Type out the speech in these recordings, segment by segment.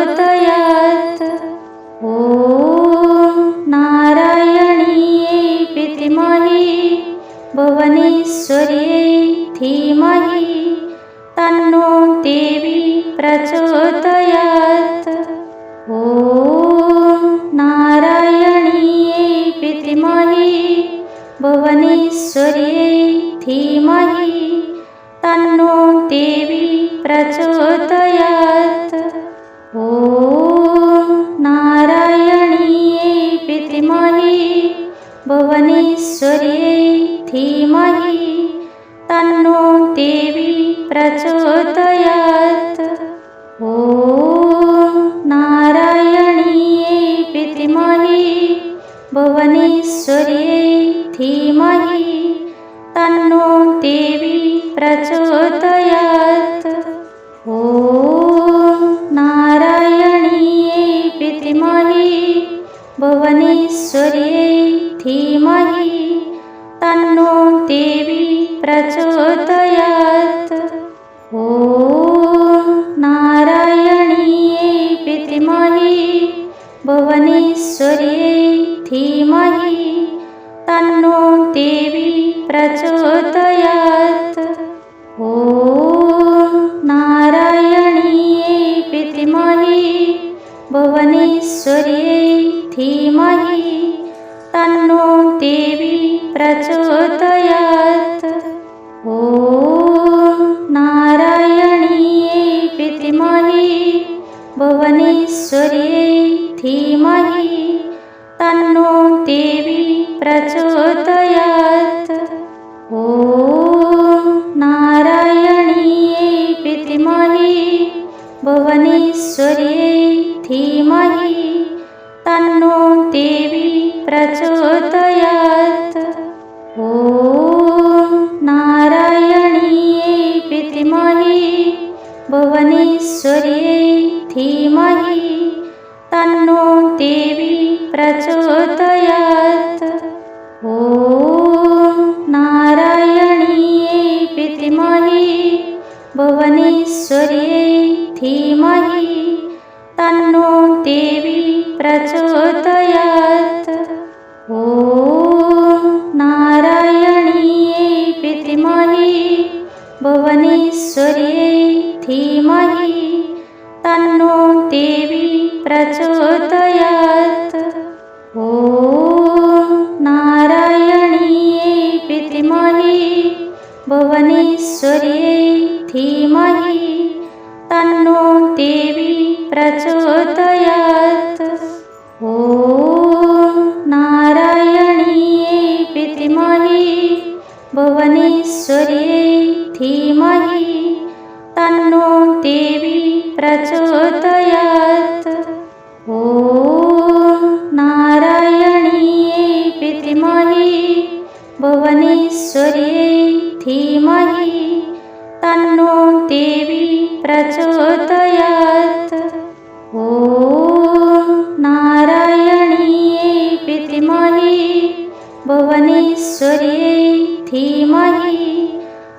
प्रचोदयात्। ॐ नारायणीयै विद्महे भुवनेश्वर्यै धीमहि तन्नो देवी प्रचोदयात्। ॐ नारायणीयै विद्महे भुवनेश्वर्यै धीमहि तन्नो देवी प्रचोदयात्। ॐ नारायणीयै विद्महे भुवनेश्वर्यै धीमहि तन्नो देवी प्रचोदयात्। ॐ नारायणीयै विद्महे भुवनेश्वर्यै धीमहि तन्नो देवी प्रचोदयात्। ॐ नारायणीयै विद्महे भुवनेश्वर्यै धीमहि तन्नो देवी प्रचोदयात्। ॐ नारायणीयै विद्महे भुवनेश्वर्यै धीमहि तन्नो देवी प्रचोदयात्। ॐ नारायणीयै विद्महे भुवनेश्वर्यै धीमहि तन्नो देवी प्रचोदयात्। ॐ नारायणीयै विद्महे भुवनेश्वर्यै धीमहि तन्नो देवी प्रचोदयात्। ॐ नारायणीयै विद्महे भुवनेश्वर्यै धीमहि तन्नो देवी प्रचोदयात्। ॐ नारायणीयै विद्महे भुवनेश्वर्यै धीमहि तन्नो देवी प्रचोदयात्। ॐ नारायणीयै विद्महे भुवनेश्वर्यै धीमहि तन्नो देवी प्रचोदयात्। ॐ नारायणीयै विद्महे भुवनेश्वर्यै धीमहि तन्नो देवी प्रचोदयात्। ॐ नारायणीयै विद्महे भुवनेश्वर्यै धीमहि तन्नो देवी प्रचोदयात्। ॐ नारायणीयै विद्महे भुवनेश्वर्यै धीमहि तन्नो देवी प्रचोदयात्। ॐ नारायणीयै विद्महे भुवनेश्वर्यै धीमहि तन्नो देवी प्रचोदयात्। ॐ नारायणीयै विद्महे भुवनेश्वर्यै धीमहि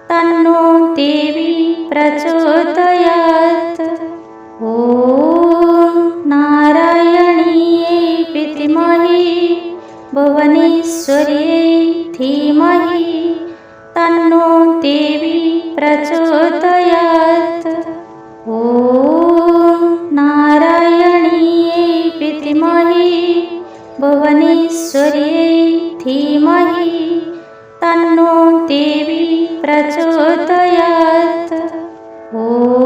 तन्नो देवी प्रचोदयात्। ॐ नारायणीयै विद्महे भुवनेश्वर्यै धीमहि तन्नो देवी प्रचोदयात्। ॐ नारायणीयै विद्महे भुवनेश्वर्यै धीमहि तन्नो देवी प्रचोदयात्। ॐ